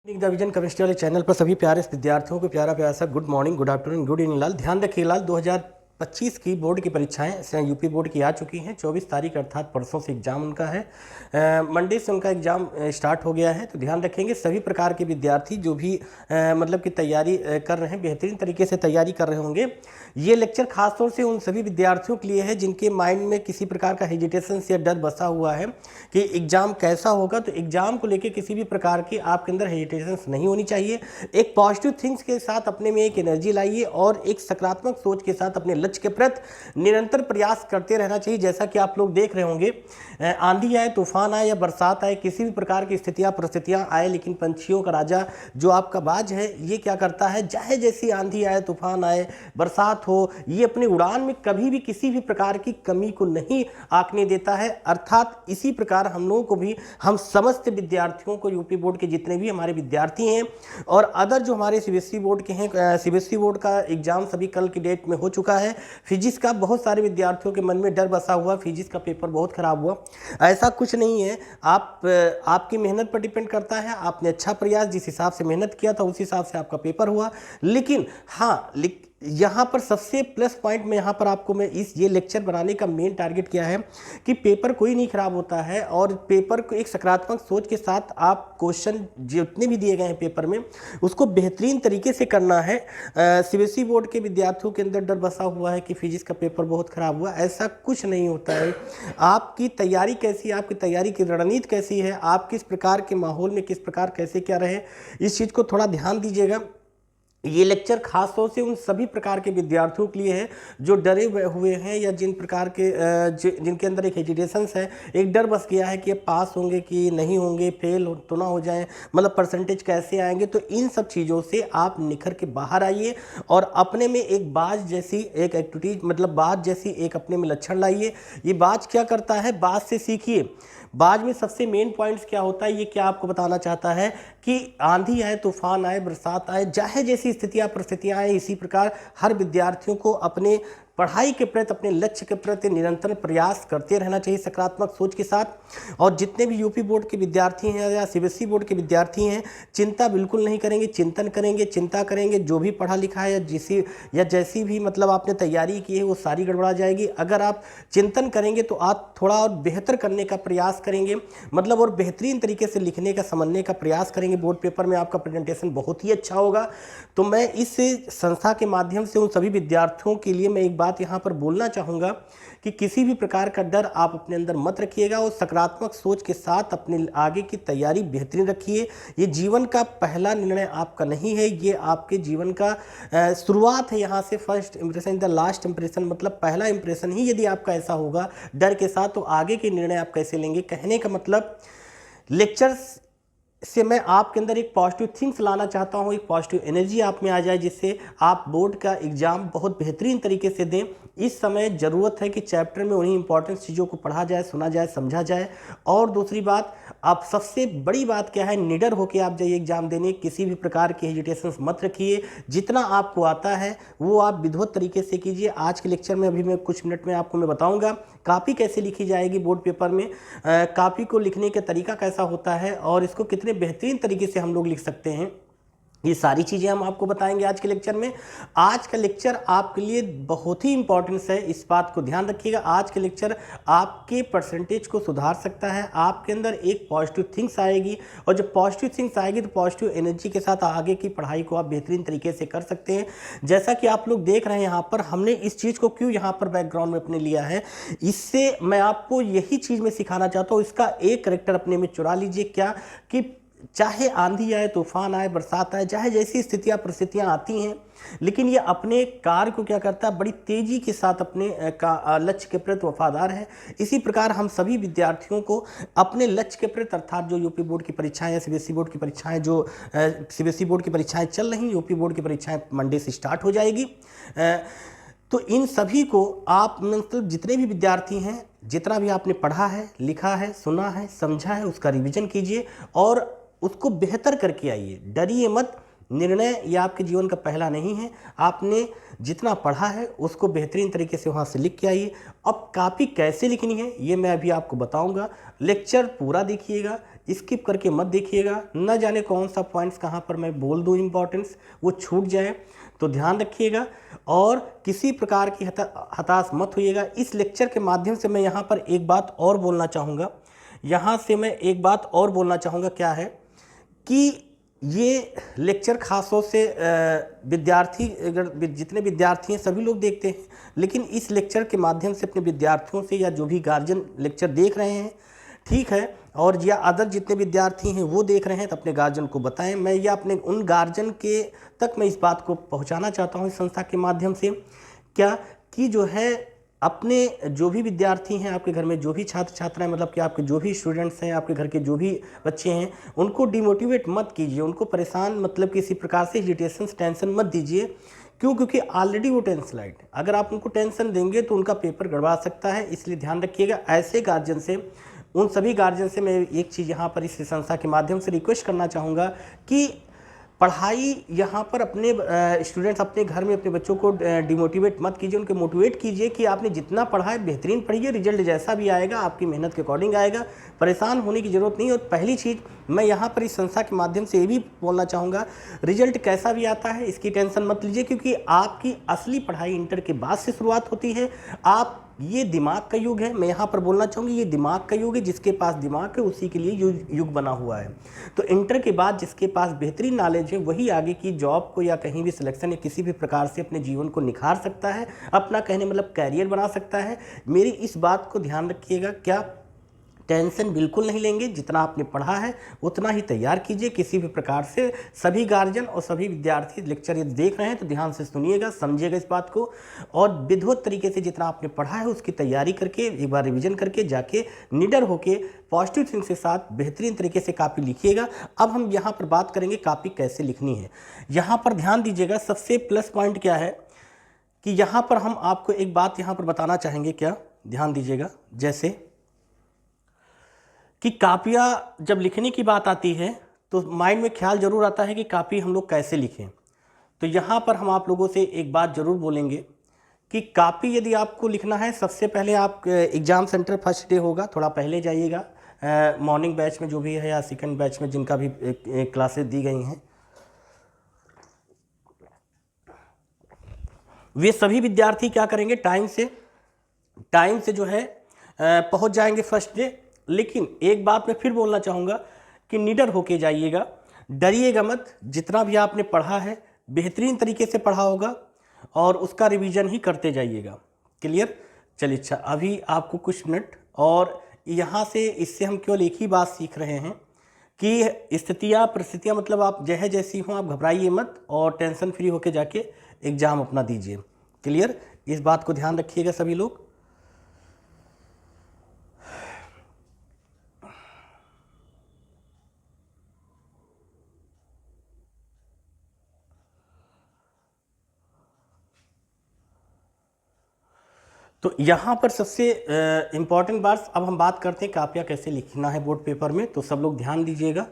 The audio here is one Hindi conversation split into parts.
द विजन केमिस्ट्री वाले चैनल पर सभी प्यारे विद्यार्थियों को प्यारा प्यारा सा good morning, good afternoon, good evening लाल। ध्यान रखिए लाल, 2025 की बोर्ड की परीक्षाएं यूपी बोर्ड की आ चुकी हैं। 24 तारीख अर्थात परसों से एग्जाम उनका है। मंडे से उनका एग्जाम स्टार्ट हो गया है। तो ध्यान रखेंगे सभी प्रकार के विद्यार्थी जो भी मतलब कि तैयारी कर रहे हैं, बेहतरीन तरीके से तैयारी कर रहे होंगे। ये लेक्चर खासतौर से उन सभी विद्यार्थियों के लिए है जिनके माइंड में किसी प्रकार का हेजिटेशन या डर बसा हुआ है कि एग्जाम कैसा होगा। तो एग्जाम को लेकर किसी भी प्रकार की आपके अंदर हेजिटेशन नहीं होनी चाहिए। एक पॉजिटिव थिंग्स के साथ अपने में एक एनर्जी लाइए और एक सकारात्मक सोच के साथ अपने लक्ष्य के प्रति निरंतर प्रयास करते रहना चाहिए। जैसा कि आप लोग देख रहे होंगे, आंधी आए, तूफान आए या बरसात आए, किसी भी प्रकार की स्थितियां परिस्थितियां आए, लेकिन पंछियों का राजा जो आपका बाज है ये क्या करता है, चाहे जैसी आंधी आए, तूफान आए, बरसात हो, ये अपनी उड़ान में कभी भी किसी भी प्रकार की कमी को नहीं आंकने देता है। अर्थात इसी प्रकार हम लोगों को भी, हम समस्त विद्यार्थियों को, यूपी बोर्ड के जितने भी हमारे विद्यार्थी हैं और अदर जो हमारे सीबीएसई बोर्ड के हैं, सीबीएसई बोर्ड का एग्जाम सभी कल की डेट में हो चुका है। फिजिक्स का बहुत सारे विद्यार्थियों के मन में डर बसा हुआ, फिजिक्स का पेपर बहुत खराब हुआ। ऐसा कुछ नहीं है, आपकी मेहनत पर डिपेंड करता है। आपने अच्छा प्रयास, जिस हिसाब से मेहनत किया था उस हिसाब से आपका पेपर हुआ। लेकिन हाँ, यहाँ पर सबसे प्लस पॉइंट में यहाँ पर आपको मैं ये लेक्चर बनाने का मेन टारगेट क्या है कि पेपर कोई नहीं खराब होता है और पेपर को एक सकारात्मक सोच के साथ आप क्वेश्चन जितने भी दिए गए हैं पेपर में उसको बेहतरीन तरीके से करना है। सीबीएसई बोर्ड के विद्यार्थियों के अंदर डर बसा हुआ है कि फिजिक्स का पेपर बहुत खराब हुआ, ऐसा कुछ नहीं होता है। आपकी तैयारी कैसी है, आपकी तैयारी की रणनीति कैसी है, आप किस प्रकार के माहौल में किस प्रकार कैसे क्या रहे, इस चीज़ को थोड़ा ध्यान दीजिएगा। ये लेक्चर खास तौर से उन सभी प्रकार के विद्यार्थियों के लिए है जो डरे हुए हैं या जिन प्रकार के जिनके अंदर एक हेजिटेशंस है, एक डर बस गया है कि पास होंगे कि नहीं होंगे, फेल तो ना हो जाए, मतलब परसेंटेज कैसे आएंगे। तो इन सब चीज़ों से आप निखर के बाहर आइए और अपने में एक बाज जैसी एक एक्टिविटी, मतलब बाज जैसी एक अपने में लक्षण लाइए। ये बाज क्या करता है, बाज से सीखिए। बाज में सबसे मेन पॉइंट्स क्या होता है, ये क्या आपको बताना चाहता है कि आंधी आए, तूफान आए, बरसात आए, चाहे जैसी स्थितियां परिस्थितियां आए, इसी प्रकार हर विद्यार्थियों को अपने पढ़ाई के प्रति, अपने लक्ष्य के प्रति निरंतर प्रयास करते रहना चाहिए सकारात्मक सोच के साथ। और जितने भी यूपी बोर्ड के विद्यार्थी हैं या सीबीएसई बोर्ड के विद्यार्थी हैं, चिंता बिल्कुल नहीं करेंगे, चिंतन करेंगे, चिंता करेंगे। जो भी पढ़ा लिखा है या जैसी भी मतलब आपने तैयारी की है वो सारी गड़बड़ा जाएगी। अगर आप चिंतन करेंगे तो आप थोड़ा और बेहतर करने का प्रयास करेंगे, मतलब और बेहतरीन तरीके से लिखने का, समझने का प्रयास करेंगे। बोर्ड पेपर में आपका प्रेजेंटेशन बहुत ही अच्छा होगा। तो मैं इस संस्था के माध्यम से उन सभी विद्यार्थियों के लिए मैं एक बात यहाँ पर बोलना चाहूँगा कि किसी भी प्रकार का डर आप अपने अंदर मत रखिएगा और सकारात्मक सोच के साथ अपने आगे की तैयारी बेहतरीन रखिए। ये जीवन का पहला निर्णय आपका नहीं है, ये आपके जीवन का शुरुआत है। यहाँ से first impression the last impression, मतलब पहला इंप्रेशन ही यदि आपका ऐसा होगा डर के साथ, तो आगे के निर्णय आप कैसे लेंगे। कहने का मतलब लेक्चर्स से मैं आपके अंदर एक पॉजिटिव थिंग्स लाना चाहता हूँ, एक पॉजिटिव एनर्जी आप में आ जाए जिससे आप बोर्ड का एग्जाम बहुत बेहतरीन तरीके से दें। इस समय ज़रूरत है कि चैप्टर में उन्हीं इंपॉर्टेंट चीज़ों को पढ़ा जाए, सुना जाए, समझा जाए। और दूसरी बात, आप सबसे बड़ी बात क्या है, निडर होकर आप जाइए एग्जाम देने, किसी भी प्रकार की हेजिटेशन मत रखिए। जितना आपको आता है वो आप विधिवत तरीके से कीजिए। आज के लेक्चर में अभी मैं कुछ मिनट में आपको मैं बताऊँगा कापी कैसे लिखी जाएगी बोर्ड पेपर में, कापी को लिखने का तरीका कैसा होता है और इसको कितने बेहतरीन तरीके से हम लोग लिख सकते हैं। ये सारी चीज़ें हम आपको बताएंगे आज के लेक्चर में। आज का लेक्चर आपके लिए बहुत ही इंपॉर्टेंस है, इस बात को ध्यान रखिएगा। आज के लेक्चर आपके परसेंटेज को सुधार सकता है, आपके अंदर एक पॉजिटिव थिंग्स आएगी और जब पॉजिटिव थिंग्स आएगी तो पॉजिटिव एनर्जी के साथ आगे की पढ़ाई को आप बेहतरीन तरीके से कर सकते हैं। जैसा कि आप लोग देख रहे हैं यहाँ पर, हमने इस चीज़ को क्यों यहाँ पर बैकग्राउंड में अपने लिया है, इससे मैं आपको यही चीज़ में सिखाना चाहता हूँ। इसका एक करेक्टर अपने में चुरा लीजिए, क्या कि चाहे आंधी आए, तूफान आए, बरसात आए, चाहे जैसी स्थितियां परिस्थितियां आती हैं, लेकिन ये अपने कार्य को क्या करता है, बड़ी तेजी के साथ अपने लक्ष्य के प्रति वफादार है। इसी प्रकार हम सभी विद्यार्थियों को अपने लक्ष्य के प्रति, अर्थात जो यूपी बोर्ड की परीक्षाएं या सीबीएसई बोर्ड की परीक्षाएं, जो सीबीएसई बोर्ड की परीक्षाएं चल रही, यूपी बोर्ड की परीक्षाएं मंडे से स्टार्ट हो जाएगी। तो इन सभी को आप, मतलब जितने भी विद्यार्थी हैं, जितना भी आपने पढ़ा है, लिखा है, सुना है, समझा है, उसका रिवीजन कीजिए और उसको बेहतर करके आइए। डरिए मत, निर्णय ये आपके जीवन का पहला नहीं है। आपने जितना पढ़ा है उसको बेहतरीन तरीके से वहाँ से लिख के आइए। अब कॉपी कैसे लिखनी है ये मैं अभी आपको बताऊंगा। लेक्चर पूरा देखिएगा, स्किप करके मत देखिएगा, न जाने कौन सा पॉइंट्स कहाँ पर मैं बोल दूँ इम्पोर्टेंस वो छूट जाए, तो ध्यान रखिएगा और किसी प्रकार की हताश मत होइएगा। इस लेक्चर के माध्यम से मैं यहाँ पर एक बात और बोलना चाहूँगा, क्या है कि ये लेक्चर खासतौर से विद्यार्थी, अगर जितने विद्यार्थी हैं सभी लोग देखते हैं, लेकिन इस लेक्चर के माध्यम से अपने विद्यार्थियों से या जो भी गार्जियन लेक्चर देख रहे हैं, ठीक है, और या अदर जितने विद्यार्थी हैं वो देख रहे हैं, तो अपने गार्जियन को बताएं। मैं या अपने उन गार्जियन के तक मैं इस बात को पहुंचाना चाहता हूं इस संस्था के माध्यम से, क्या कि जो है अपने जो भी विद्यार्थी हैं, आपके घर में जो भी छात्र छात्राएं, मतलब कि आपके जो भी स्टूडेंट्स हैं, आपके घर के जो भी बच्चे हैं, उनको डिमोटिवेट मत कीजिए, उनको परेशान मतलब किसी प्रकार से इरिटेशन टेंशन मत दीजिए। क्यों? क्योंकि ऑलरेडी वो टेंशनाइड, अगर आप उनको टेंशन देंगे तो उनका पेपर गड़बड़ा सकता है, इसलिए ध्यान रखिएगा। ऐसे गार्जियन से, उन सभी गार्जियन से मैं एक चीज़ यहाँ पर इस संस्था के माध्यम से रिक्वेस्ट करना चाहूँगा कि पढ़ाई यहाँ पर अपने स्टूडेंट्स अपने घर में अपने बच्चों को डिमोटिवेट मत कीजिए, उनको मोटिवेट कीजिए कि आपने जितना पढ़ा है बेहतरीन पढ़िए, रिजल्ट जैसा भी आएगा आपकी मेहनत के अकॉर्डिंग आएगा, परेशान होने की ज़रूरत नहीं। और पहली चीज़ मैं यहाँ पर इस संस्था के माध्यम से ये भी बोलना चाहूँगा, रिजल्ट कैसा भी आता है इसकी टेंशन मत लीजिए, क्योंकि आपकी असली पढ़ाई इंटर के बाद से शुरुआत होती है। आप, ये दिमाग का युग है, मैं यहाँ पर बोलना चाहूँगी ये दिमाग का युग है, जिसके पास दिमाग है उसी के लिए युग बना हुआ है। तो इंटर के बाद जिसके पास बेहतरीन नॉलेज है वही आगे की जॉब को या कहीं भी सिलेक्शन या किसी भी प्रकार से अपने जीवन को निखार सकता है, अपना कहने मतलब कैरियर बना सकता है। मेरी इस बात को ध्यान रखिएगा, क्या टेंशन बिल्कुल नहीं लेंगे, जितना आपने पढ़ा है उतना ही तैयार कीजिए। किसी भी प्रकार से सभी गार्जियन और सभी विद्यार्थी लेक्चर यदि देख रहे हैं तो ध्यान से सुनिएगा, समझिएगा इस बात को, और विधिवत तरीके से जितना आपने पढ़ा है उसकी तैयारी करके एक बार रिवीजन करके जाके निडर होके पॉजिटिव थिंक के साथ बेहतरीन तरीके से कॉपी लिखिएगा। अब हम यहाँ पर बात करेंगे कॉपी कैसे लिखनी है। यहाँ पर ध्यान दीजिएगा, सबसे प्लस पॉइंट क्या है कि यहाँ पर हम आपको एक बात यहाँ पर बताना चाहेंगे, क्या ध्यान दीजिएगा, जैसे कि कापियाँ जब लिखने की बात आती है तो माइंड में ख्याल जरूर आता है कि कापी हम लोग कैसे लिखें। तो यहाँ पर हम आप लोगों से एक बात ज़रूर बोलेंगे कि कापी यदि आपको लिखना है, सबसे पहले आप एग्ज़ाम सेंटर फर्स्ट डे होगा, थोड़ा पहले जाइएगा, मॉर्निंग बैच में जो भी है या सेकंड बैच में जिनका भी क्लासेस दी गई हैं, वे सभी विद्यार्थी क्या करेंगे, टाइम से जो है पहुँच जाएंगे फर्स्ट डे। लेकिन एक बात मैं फिर बोलना चाहूँगा कि निडर होके जाइएगा, डरिएगा मत। जितना भी आपने पढ़ा है बेहतरीन तरीके से पढ़ा होगा और उसका रिवीजन ही करते जाइएगा। क्लियर? चलिए, अच्छा, अभी आपको कुछ मिनट, और यहाँ से इससे हम केवल एक ही बात सीख रहे हैं कि स्थितियाँ परिस्थितियाँ मतलब आप जैसे जैसी हों, आप घबराइए मत और टेंशन फ्री होके जाके एग्ज़ाम अपना दीजिए। क्लियर? इस बात को ध्यान रखिएगा सभी लोग। तो यहाँ पर सबसे इम्पॉर्टेंट बात, अब हम बात करते हैं कापियाँ कैसे लिखना है बोर्ड पेपर में। तो सब लोग ध्यान दीजिएगा।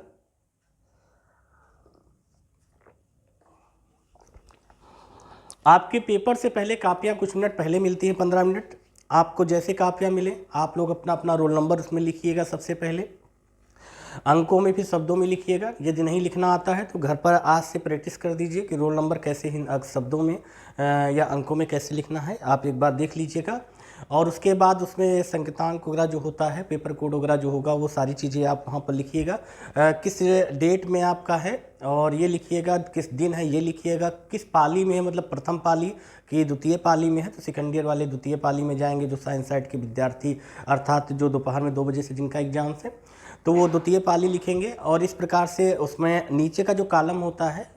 आपके पेपर से पहले कापियाँ कुछ मिनट पहले मिलती हैं, 15 मिनट। आपको जैसे कापियाँ मिले आप लोग अपना अपना रोल नंबर उसमें लिखिएगा। सबसे पहले अंकों में भी शब्दों में लिखिएगा। यदि नहीं लिखना आता है तो घर पर आज से प्रैक्टिस कर दीजिए कि रोल नंबर कैसे शब्दों में या अंकों में कैसे लिखना है, आप एक बार देख लीजिएगा। और उसके बाद उसमें संकेतांक वगैरह जो होता है, पेपर कोड वगैरह जो होगा, वो सारी चीज़ें आप वहाँ पर लिखिएगा। किस डेट में आपका है और ये लिखिएगा, किस दिन है ये लिखिएगा, किस पाली में है, मतलब प्रथम पाली कि द्वितीय पाली में है। तो सेकंड ईयर वाले द्वितीय पाली में जाएंगे, जो साइंस साइड के विद्यार्थी, अर्थात जो दोपहर में 2 बजे से जिनका एग्जाम्स है, तो वो द्वितीय पाली लिखेंगे। और इस प्रकार से उसमें नीचे का जो कॉलम होता है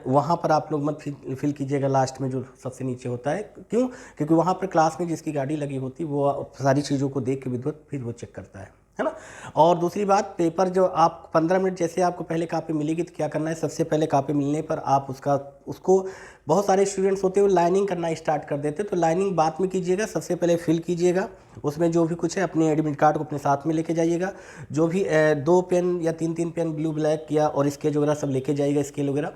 वहाँ पर आप लोग मत फिल कीजिएगा, लास्ट में जो सबसे नीचे होता है। क्यों? क्योंकि वहाँ पर क्लास में जिसकी गाड़ी लगी होती वो सारी चीज़ों को देख के विद्वत फिर वो चेक करता है ना। और दूसरी बात, पेपर जो आप 15 मिनट जैसे आपको पहले कॉपी मिलेगी तो क्या करना है, सबसे पहले कॉपी मिलने पर आप उसको बहुत सारे स्टूडेंट्स होते हैं वो लाइनिंग करना स्टार्ट कर देते हैं। तो लाइनिंग बाद में कीजिएगा, सबसे पहले फिल कीजिएगा। उसमें जो भी कुछ है अपने एडमिट कार्ड को अपने साथ में लेके जाइएगा। जो भी 2 पेन या 3 पेन ब्लू ब्लैक या और स्केच वगैरह सब लेके जाइएगा, स्केल वगैरह।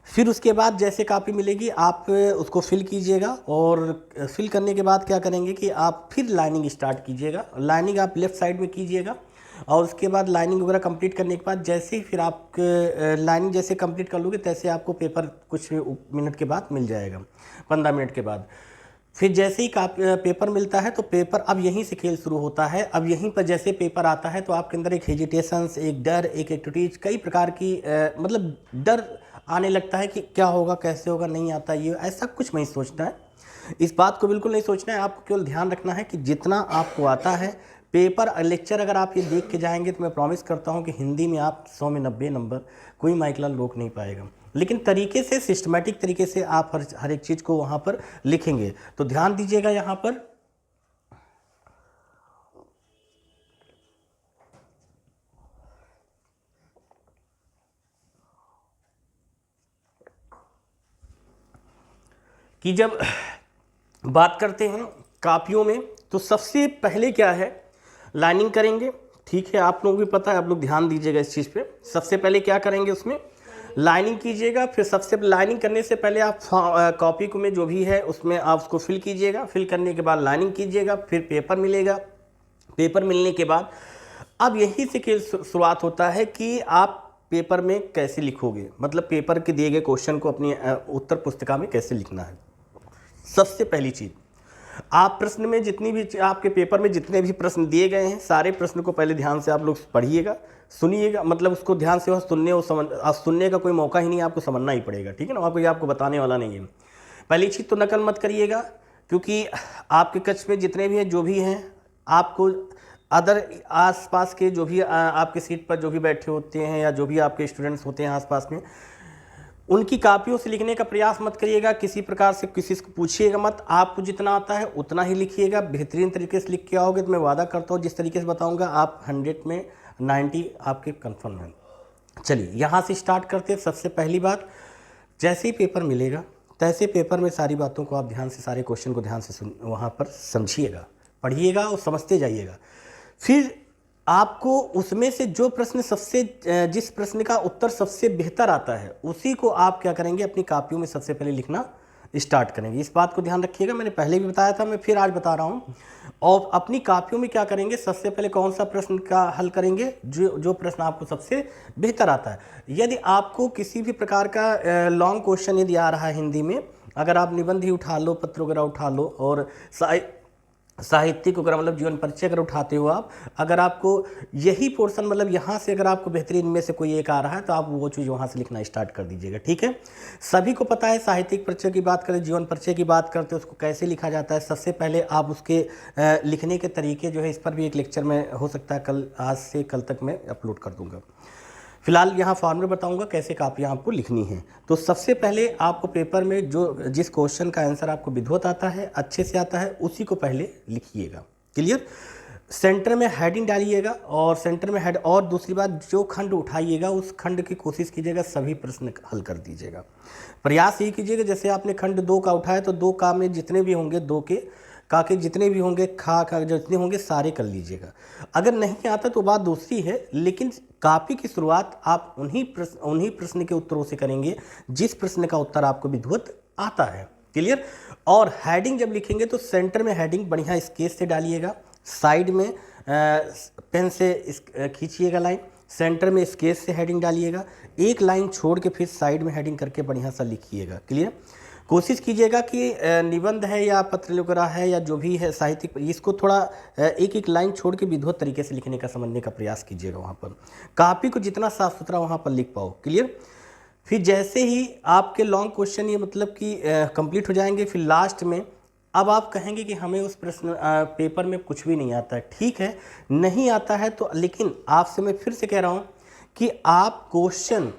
फिर उसके बाद जैसे कॉपी मिलेगी आप उसको फिल कीजिएगा। और फिल करने के बाद क्या करेंगे कि आप फिर लाइनिंग स्टार्ट कीजिएगा। लाइनिंग आप लेफ़्ट साइड में कीजिएगा। और उसके बाद लाइनिंग वगैरह कंप्लीट करने के बाद जैसे ही फिर आप लाइनिंग जैसे कंप्लीट कर लोगे तैसे आपको पेपर कुछ मिनट के बाद मिल जाएगा, 15 मिनट के बाद। फिर जैसे ही पेपर मिलता है तो पेपर अब यहीं से खेल शुरू होता है। अब यहीं पर जैसे पेपर आता है तो आपके अंदर एक हेजिटेशंस, एक डर, एक एक्टिविटीज, कई प्रकार की मतलब डर आने लगता है कि क्या होगा, कैसे होगा, नहीं आता, ये ऐसा कुछ नहीं सोचना है। इस बात को बिल्कुल नहीं सोचना है। आपको केवल ध्यान रखना है कि जितना आपको आता है पेपर लेक्चर अगर आप ये देख के जाएंगे तो मैं प्रॉमिस करता हूँ कि हिंदी में आप 100 में 90 नंबर कोई माइकलाल रोक नहीं पाएगा। लेकिन तरीके से, सिस्टमेटिक तरीके से आप हर एक चीज़ को वहाँ पर लिखेंगे। तो ध्यान दीजिएगा यहाँ पर कि जब बात करते हैं कापियों में तो सबसे पहले क्या है, लाइनिंग करेंगे। ठीक है, आप लोगों को भी पता है, आप लोग ध्यान दीजिएगा इस चीज़ पे। सबसे पहले क्या करेंगे, उसमें लाइनिंग कीजिएगा। फिर सबसे लाइनिंग करने से पहले आप कॉपी को में जो भी है उसमें आप उसको फिल कीजिएगा। फिल करने के बाद लाइनिंग कीजिएगा। फिर पेपर मिलेगा। पेपर मिलने के बाद अब यहीं से शुरुआत होता है कि आप पेपर में कैसे लिखोगे, मतलब पेपर के दिए गए क्वेश्चन को अपनी उत्तर पुस्तिका में कैसे लिखना है। सबसे पहली चीज़, आप प्रश्न में जितनी भी आपके पेपर में जितने भी प्रश्न दिए गए हैं सारे प्रश्न को पहले ध्यान से आप लोग पढ़िएगा, सुनिएगा। मतलब उसको ध्यान से सुनने का कोई मौका ही नहीं, आपको समझना ही पड़ेगा। ठीक है ना, आपको ये आपको बताने वाला नहीं है। पहली चीज़ तो नकल मत करिएगा, क्योंकि आपके कक्ष में जितने भी हैं, जो भी हैं, आपको अदर आसपास के जो भी आपके सीट पर जो भी बैठे होते हैं या जो भी आपके स्टूडेंट्स होते हैं आसपास में, उनकी कापियों से लिखने का प्रयास मत करिएगा। किसी प्रकार से किसी को पूछिएगा मत। आपको जितना आता है उतना ही लिखिएगा। बेहतरीन तरीके से लिख के आओगे तो मैं वादा करता हूँ जिस तरीके से बताऊँगा आप 100 में 90 आपके कन्फर्म हैं। चलिए यहाँ से स्टार्ट करते हैं। सबसे पहली बात, जैसे ही पेपर मिलेगा तैसे पेपर में सारी बातों को आप ध्यान से, सारे क्वेश्चन को ध्यान से वहाँ पर समझिएगा, पढ़िएगा और समझते जाइएगा। फिर आपको उसमें से जो प्रश्न जिस प्रश्न का उत्तर सबसे बेहतर आता है उसी को आप क्या करेंगे, अपनी कापियों में सबसे पहले लिखना स्टार्ट करेंगे। इस बात को ध्यान रखिएगा, मैंने पहले भी बताया था, मैं फिर आज बता रहा हूँ। और अपनी कापियों में क्या करेंगे, सबसे पहले कौन सा प्रश्न का हल करेंगे, जो प्रश्न आपको सबसे बेहतर आता है। यदि आपको किसी भी प्रकार का लॉन्ग क्वेश्चन यदि आ रहा है हिंदी में, अगर आप निबंध ही उठा लो, पत्र वगैरह उठा लो, और साहित्यिक वगैरह मतलब जीवन परिचय अगर उठाते हो आप, अगर आपको यही पोर्शन मतलब यहाँ से अगर आपको बेहतरीन में से कोई एक आ रहा है तो आप वो चीज़ वहाँ से लिखना स्टार्ट कर दीजिएगा। ठीक है, सभी को पता है साहित्यिक परिचय की बात करें, जीवन परिचय की बात करते हैं, उसको कैसे लिखा जाता है। सबसे पहले आप उसके लिखने के तरीके जो है, इस पर भी एक लेक्चर में हो सकता है आज से कल तक मैं अपलोड कर दूँगा। फिलहाल यहाँ फॉर्मूला बताऊंगा कैसे कापियाँ आपको लिखनी है। तो सबसे पहले आपको पेपर में जिस क्वेश्चन का आंसर आपको विधिवत आता है, अच्छे से आता है, उसी को पहले लिखिएगा। क्लियर। सेंटर में हेडिंग डालिएगा और सेंटर में हेड, और दूसरी बात, जो खंड उठाइएगा उस खंड की कोशिश कीजिएगा सभी प्रश्न हल कर दीजिएगा। प्रयास ये कीजिएगा जैसे आपने खंड 2 का उठाया तो 2 का में जितने भी होंगे, 2 के का के जितने भी होंगे, खा जितने होंगे सारे कर लीजिएगा। अगर नहीं आता तो बात दूसरी है, लेकिन कापी की शुरुआत आप उन्हीं प्रश्न के उत्तरों से करेंगे जिस प्रश्न का उत्तर आपको विधिवत आता है। क्लियर। और हेडिंग जब लिखेंगे तो सेंटर में हेडिंग बढ़िया स्केच से डालिएगा, साइड में पेन से खींचिएगा लाइन, सेंटर में स्केच से हेडिंग डालिएगा, एक लाइन छोड़ के फिर साइड में हेडिंग करके बढ़िया सा लिखिएगा। क्लियर। कोशिश कीजिएगा कि निबंध है या पत्र वगैरह है या जो भी है साहित्यिक, इसको थोड़ा एक एक लाइन छोड़ के विधिवत तरीके से लिखने का, समझने का प्रयास कीजिएगा। वहाँ पर कापी को जितना साफ सुथरा वहाँ पर लिख पाओ। क्लियर। फिर जैसे ही आपके लॉन्ग क्वेश्चन ये मतलब कि कंप्लीट हो जाएंगे, फिर लास्ट में अब आप कहेंगे कि हमें उस प्रश्न पेपर में कुछ भी नहीं आता है। ठीक है, नहीं आता है तो, लेकिन आपसे मैं फिर से कह रहा हूँ कि आप क्वेश्चन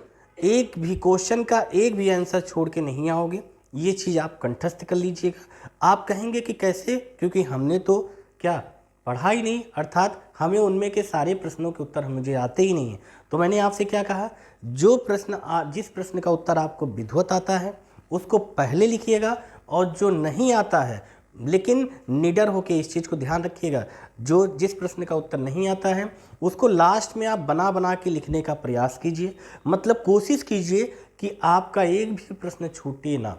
का एक भी आंसर छोड़ के नहीं आओगे। ये चीज़ आप कंठस्थ कर लीजिएगा। आप कहेंगे कि कैसे, क्योंकि हमने तो क्या पढ़ा ही नहीं, अर्थात हमें उनमें के सारे प्रश्नों के उत्तर मुझे आते ही नहीं हैं। तो मैंने आपसे क्या कहा, जिस प्रश्न का उत्तर आपको विधिवत आता है उसको पहले लिखिएगा, और जो नहीं आता है, लेकिन निडर होकर इस चीज़ को ध्यान रखिएगा, जिस प्रश्न का उत्तर नहीं आता है उसको लास्ट में आप बना के लिखने का प्रयास कीजिए। मतलब कोशिश कीजिए कि आपका एक भी प्रश्न छूटे ना,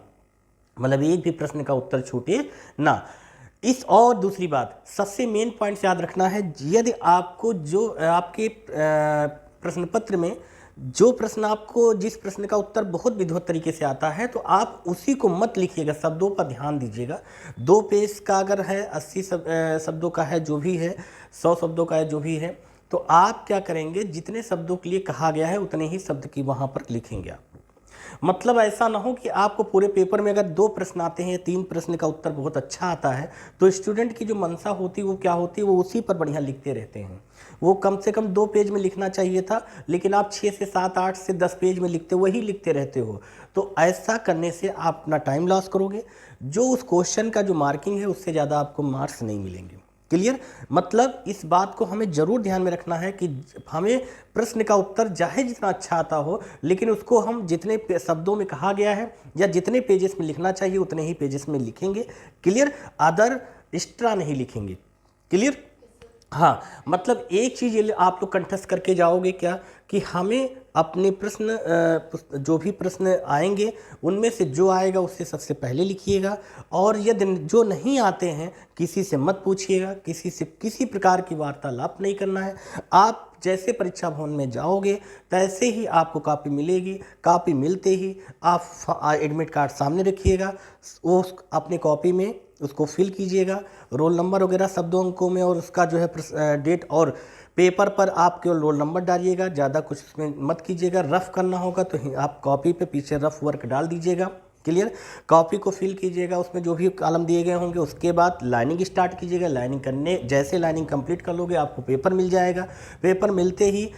मतलब एक भी प्रश्न का उत्तर छूटे ना। इस और दूसरी बात, सबसे मेन पॉइंट याद रखना है, यदि आपको जो आपके प्रश्न पत्र में जो प्रश्न आपको, जिस प्रश्न का उत्तर बहुत विधिवत तरीके से आता है, तो आप उसी को मत लिखिएगा, शब्दों पर ध्यान दीजिएगा। 2 पेज का अगर है, 80 शब्दों का है, जो भी है 100 शब्दों का है, जो भी है, तो आप क्या करेंगे, जितने शब्दों के लिए कहा गया है उतने ही शब्द की वहाँ पर लिखेंगे आप। मतलब ऐसा ना हो कि आपको पूरे पेपर में अगर 2 प्रश्न आते हैं, 3 प्रश्न का उत्तर बहुत अच्छा आता है, तो स्टूडेंट की जो मंशा होती है वो क्या होती है, वो उसी पर बढ़िया लिखते रहते हैं। वो कम से कम 2 पेज में लिखना चाहिए था, लेकिन आप 6 से 7, 8 से 10 पेज में लिखते, वही लिखते रहते हो। तो ऐसा करने से आप अपना टाइम लॉस करोगे, जो उस क्वेश्चन का जो मार्किंग है उससे ज़्यादा आपको मार्क्स नहीं मिलेंगे। क्लियर? मतलब इस बात को हमें जरूर ध्यान में रखना है कि हमें प्रश्न का उत्तर चाहे जितना अच्छा आता हो, लेकिन उसको हम जितने शब्दों में कहा गया है या जितने पेजेस में लिखना चाहिए उतने ही पेजेस में लिखेंगे। क्लियर? अदर एक्स्ट्रा नहीं लिखेंगे। क्लियर? हाँ, मतलब एक चीज़ ये आप लोग कंठस्थ करके जाओगे क्या, कि हमें अपने प्रश्न जो भी प्रश्न आएंगे उनमें से जो आएगा उससे सबसे पहले लिखिएगा, और यदि जो नहीं आते हैं किसी से मत पूछिएगा, किसी से किसी प्रकार की वार्तालाप नहीं करना है। आप जैसे परीक्षा भवन में जाओगे तैसे ही आपको कॉपी मिलेगी, कॉपी मिलते ही आप एडमिट कार्ड सामने रखिएगा, वो अपने कॉपी में उसको फिल कीजिएगा, रोल नंबर वगैरह सब 2 अंकों में, और उसका जो है डेट, और पेपर पर आप केवल रोल नंबर डालिएगा, ज़्यादा कुछ उसमें मत कीजिएगा। रफ़ करना होगा तो आप कॉपी पे पीछे रफ़ वर्क डाल दीजिएगा। क्लियर? कॉपी को फिल कीजिएगा, उसमें जो भी कॉलम दिए गए होंगे, उसके बाद लाइनिंग स्टार्ट कीजिएगा। लाइनिंग करने, जैसे लाइनिंग कंप्लीट कर लोगे आपको पेपर मिल जाएगा। पेपर मिलते ही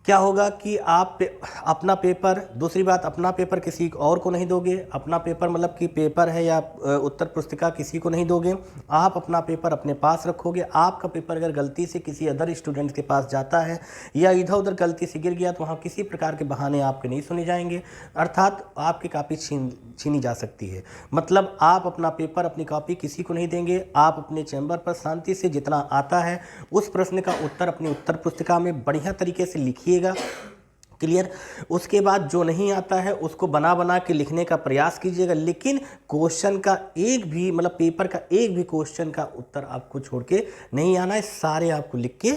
क्या होगा कि आप अपना पेपर, दूसरी बात, अपना पेपर किसी और को नहीं दोगे। अपना पेपर मतलब कि पेपर है या उत्तर पुस्तिका किसी को नहीं दोगे, आप अपना पेपर अपने पास रखोगे। आपका पेपर अगर गलती से किसी अदर स्टूडेंट के पास जाता है या इधर उधर गलती से गिर गया, तो वहाँ किसी प्रकार के बहाने आपके नहीं सुने जाएंगे, अर्थात आपकी कॉपी छीनी जा सकती है। मतलब आप अपना पेपर, अपनी कॉपी किसी को नहीं देंगे। आप अपने चैम्बर पर शांति से जितना आता है उस प्रश्न का उत्तर अपनी उत्तर पुस्तिका में बढ़िया तरीके से लिखिए। क्लियर? उसके बाद जो नहीं आता है उसको बना बना के लिखने का प्रयास कीजिएगा, लेकिन क्वेश्चन का एक भी, मतलब पेपर का एक भी क्वेश्चन का उत्तर आपको छोड़ के नहीं आना है, सारे आपको लिख के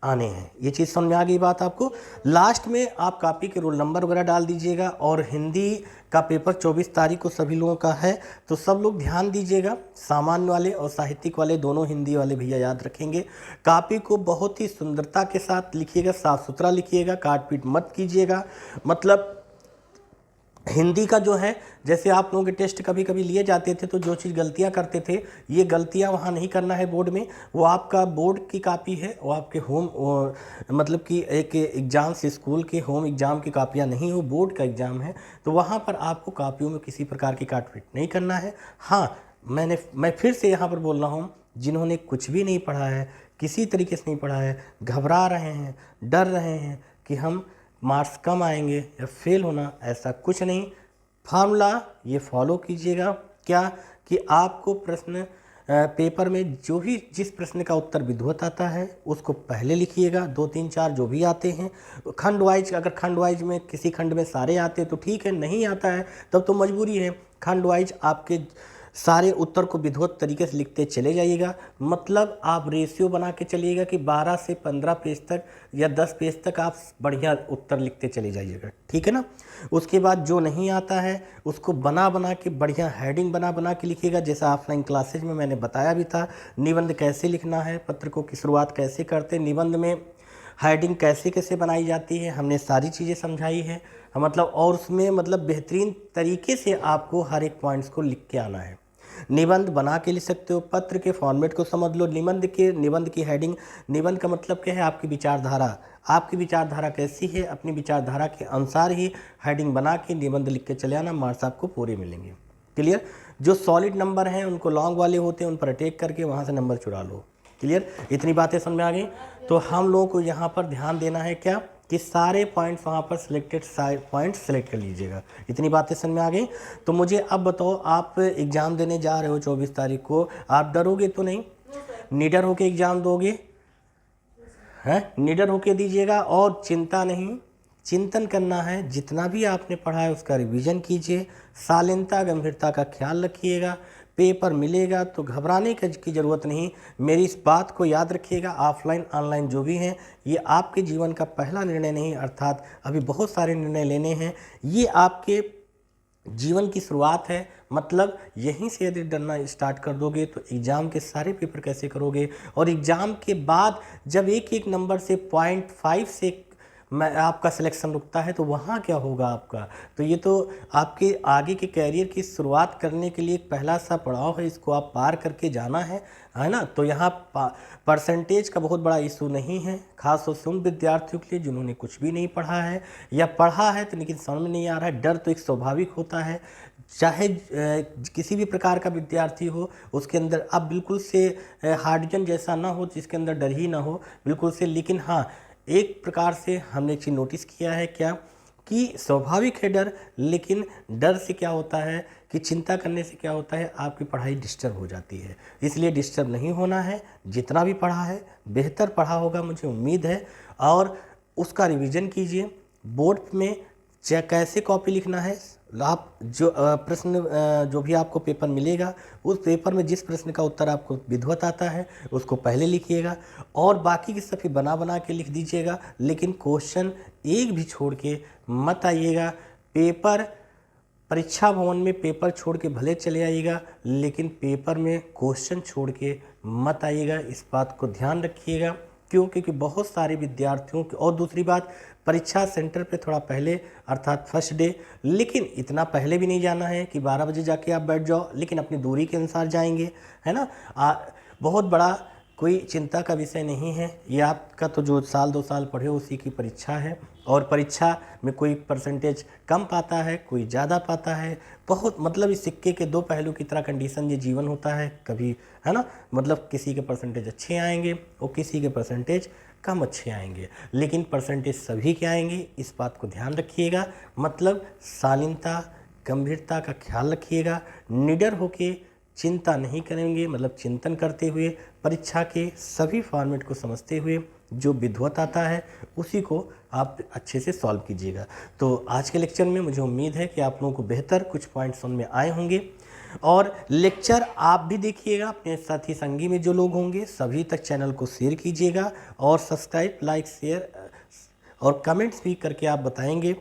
आने हैं। ये चीज़ समझ में आ गई बात आपको? लास्ट में आप कॉपी के रोल नंबर वगैरह डाल दीजिएगा। और हिंदी का पेपर 24 तारीख को सभी लोगों का है, तो सब लोग ध्यान दीजिएगा। सामान्य वाले और साहित्यिक वाले दोनों हिंदी वाले भैया याद रखेंगे। कॉपी को बहुत ही सुंदरता के साथ लिखिएगा, साफ सुथरा लिखिएगा, काट पीट मत कीजिएगा। मतलब हिंदी का जो है, जैसे आप लोगों के टेस्ट कभी कभी लिए जाते थे, तो जो चीज़ गलतियां करते थे, ये गलतियां वहाँ नहीं करना है बोर्ड में। वो आपका बोर्ड की कॉपी है, वो आपके होम, मतलब कि एक एग्ज़ाम से, स्कूल के होम एग्ज़ाम की कापियाँ नहीं हो, बोर्ड का एग्ज़ाम है, तो वहाँ पर आपको कापियों में किसी प्रकार की काट पीट नहीं करना है। हाँ, मैं फिर से यहाँ पर बोल रहा हूँ, जिन्होंने कुछ भी नहीं पढ़ा है, किसी तरीके से नहीं पढ़ा है, घबरा रहे हैं, डर रहे हैं कि हम मार्क्स कम आएंगे या फेल होना, ऐसा कुछ नहीं। फार्मूला ये फॉलो कीजिएगा, क्या कि आपको प्रश्न पेपर में जो भी, जिस प्रश्न का उत्तर विधिवत आता है उसको पहले लिखिएगा, 2, 3, 4 जो भी आते हैं। खंड वाइज, अगर खंड वाइज में किसी खंड में सारे आते हैं तो ठीक है, नहीं आता है तब तो मजबूरी है। खंड वाइज आपके सारे उत्तर को विधिवत तरीके से लिखते चले जाइएगा। मतलब आप रेशियो बना के चलिएगा कि 12 से 15 पेज तक या 10 पेज तक आप बढ़िया उत्तर लिखते चले जाइएगा, ठीक है ना। उसके बाद जो नहीं आता है उसको बना बना के, बढ़िया हेडिंग बना बना के लिखिएगा। जैसा ऑफलाइन क्लासेज में मैंने बताया भी था, निबंध कैसे लिखना है, पत्र की शुरुआत कैसे करते, निबंध में हेडिंग कैसे कैसे बनाई जाती है, हमने सारी चीज़ें समझाई है। मतलब और उसमें मतलब बेहतरीन तरीके से आपको हर एक पॉइंट्स को लिख के आना है। निबंध बना के लिख सकते हो, पत्र के फॉर्मेट को समझ लो। निबंध की हेडिंग, निबंध का मतलब क्या है, आपकी विचारधारा, आपकी विचारधारा कैसी है, अपनी विचारधारा के अनुसार ही हेडिंग बना के निबंध लिख के चले आना, मार्क्स आपको पूरे मिलेंगे। क्लियर? जो सॉलिड नंबर हैं उनको लॉन्ग वाले होते हैं, उन पर अटैक करके वहाँ से नंबर चुरा लो। क्लियर? इतनी बातें समझ में आ गई। तो हम लोगों को यहाँ पर ध्यान देना है क्या, कि सारे पॉइंट्स वहाँ पर सिलेक्टेड पॉइंट्स सेलेक्ट कर लीजिएगा। इतनी बातें समझ में आ गई। तो मुझे अब बताओ, आप एग्ज़ाम देने जा रहे हो 24 तारीख को, आप डरोगे तो नहीं? निडर होके एग्ज़ाम दोगे हैं? निडर होके दीजिएगा, और चिंता नहीं, चिंतन करना है। जितना भी आपने पढ़ा है उसका रिवीजन कीजिए, शालीनता गंभीरता का ख्याल रखिएगा। पेपर मिलेगा तो घबराने की ज़रूरत नहीं। मेरी इस बात को याद रखिएगा, ऑफलाइन ऑनलाइन जो भी हैं ये आपके जीवन का पहला निर्णय नहीं, अर्थात अभी बहुत सारे निर्णय लेने हैं। ये आपके जीवन की शुरुआत है, मतलब यहीं से यदि डरना स्टार्ट कर दोगे तो एग्ज़ाम के सारे पेपर कैसे करोगे। और एग्ज़ाम के बाद जब एक एक नंबर से 0.5 से मैं आपका सिलेक्शन रुकता है तो वहाँ क्या होगा आपका। तो ये तो आपके आगे के कैरियर की शुरुआत करने के लिए एक पहला सा पड़ाव है, इसको आप पार करके जाना है ना। तो यहाँ परसेंटेज का बहुत बड़ा इशू नहीं है, खास तौर से उन विद्यार्थियों के लिए जिन्होंने कुछ भी नहीं पढ़ा है या पढ़ा है तो लेकिन समझ में नहीं आ रहा है। डर तो एक स्वाभाविक होता है, चाहे किसी भी प्रकार का विद्यार्थी हो, उसके अंदर अब बिल्कुल से हार्डजन जैसा ना हो जिसके अंदर डर ही ना हो बिल्कुल से। लेकिन हाँ, एक प्रकार से हमने एक चीज़ नोटिस किया है क्या कि स्वाभाविक है डर, लेकिन डर से क्या होता है कि चिंता करने से क्या होता है, आपकी पढ़ाई डिस्टर्ब हो जाती है। इसलिए डिस्टर्ब नहीं होना है, जितना भी पढ़ा है बेहतर पढ़ा होगा मुझे उम्मीद है, और उसका रिवीजन कीजिए। बोर्ड में कैसे कॉपी लिखना है, आप जो प्रश्न जो भी आपको पेपर मिलेगा उस पेपर में जिस प्रश्न का उत्तर आपको विधिवत आता है उसको पहले लिखिएगा और बाकी की सभी बना बना के लिख दीजिएगा। लेकिन क्वेश्चन एक भी छोड़ के मत आइएगा। पेपर परीक्षा भवन में पेपर छोड़ के भले चले आइएगा, लेकिन पेपर में क्वेश्चन छोड़ के मत आइएगा। इस बात को ध्यान रखिएगा, क्योंकि बहुत सारे विद्यार्थियों की, और दूसरी बात परीक्षा सेंटर पे थोड़ा पहले अर्थात फर्स्ट डे, लेकिन इतना पहले भी नहीं जाना है कि 12 बजे जाके आप बैठ जाओ, लेकिन अपनी दूरी के अनुसार जाएंगे, है ना। बहुत बड़ा कोई चिंता का विषय नहीं है। ये आपका तो जो साल 2 साल पढ़े उसी की परीक्षा है, और परीक्षा में कोई परसेंटेज कम पाता है, कोई ज़्यादा पाता है। बहुत मतलब इस सिक्के के दो पहलू की तरह कंडीशन ये जीवन होता है कभी, है ना। मतलब किसी के परसेंटेज अच्छे आएंगे और किसी के परसेंटेज कम अच्छे आएंगे, लेकिन परसेंटेज सभी के आएंगे, इस बात को ध्यान रखिएगा। मतलब शालीनता गंभीरता का ख्याल रखिएगा, निडर होके चिंता नहीं करेंगे, मतलब चिंतन करते हुए परीक्षा के सभी फॉर्मेट को समझते हुए जो विधिवत आता है उसी को आप अच्छे से सॉल्व कीजिएगा। तो आज के लेक्चर में मुझे उम्मीद है कि आप लोगों को बेहतर कुछ पॉइंट्स समझ में आए होंगे, और लेक्चर आप भी देखिएगा, अपने साथी संगी में जो लोग होंगे सभी तक चैनल को शेयर कीजिएगा, और सब्सक्राइब लाइक शेयर और कमेंट्स भी करके आप बताएंगे।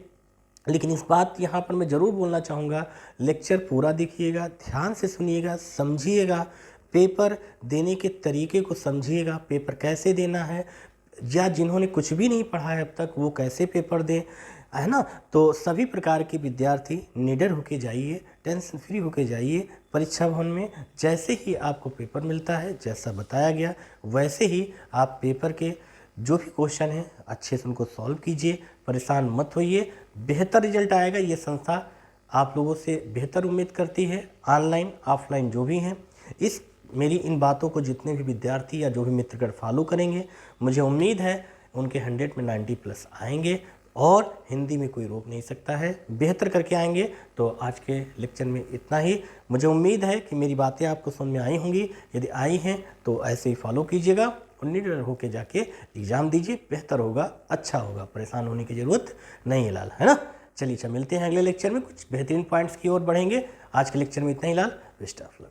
लेकिन इस बात यहाँ पर मैं ज़रूर बोलना चाहूँगा, लेक्चर पूरा देखिएगा, ध्यान से सुनिएगा, समझिएगा, पेपर देने के तरीके को समझिएगा, पेपर कैसे देना है, या जिन्होंने कुछ भी नहीं पढ़ा है अब तक वो कैसे पेपर दें, है ना। तो सभी प्रकार के विद्यार्थी निडर होके जाइए, टेंशन फ्री होके जाइए परीक्षा भवन में। जैसे ही आपको पेपर मिलता है, जैसा बताया गया वैसे ही आप पेपर के जो भी क्वेश्चन हैं अच्छे से उनको सॉल्व कीजिए, परेशान मत होइए, बेहतर रिजल्ट आएगा। ये संस्था आप लोगों से बेहतर उम्मीद करती है, ऑनलाइन ऑफलाइन जो भी हैं। इस मेरी इन बातों को जितने भी विद्यार्थी या जो भी मित्रगण फॉलो करेंगे, मुझे उम्मीद है उनके 100 में 90+ आएंगे, और हिंदी में कोई रोक नहीं सकता है, बेहतर करके आएंगे। तो आज के लेक्चर में इतना ही। मुझे उम्मीद है कि मेरी बातें आपको समझ में आई होंगी, यदि आई हैं तो ऐसे ही फॉलो कीजिएगा और निडर होकर जाके एग्ज़ाम दीजिए, बेहतर होगा, अच्छा होगा, परेशान होने की ज़रूरत नहीं है लाल, है ना। चलिए मिलते हैं अगले लेक्चर में, कुछ बेहतरीन पॉइंट्स की ओर बढ़ेंगे। आज के लेक्चर में इतना ही लाल, बेस्ट ऑफ लक।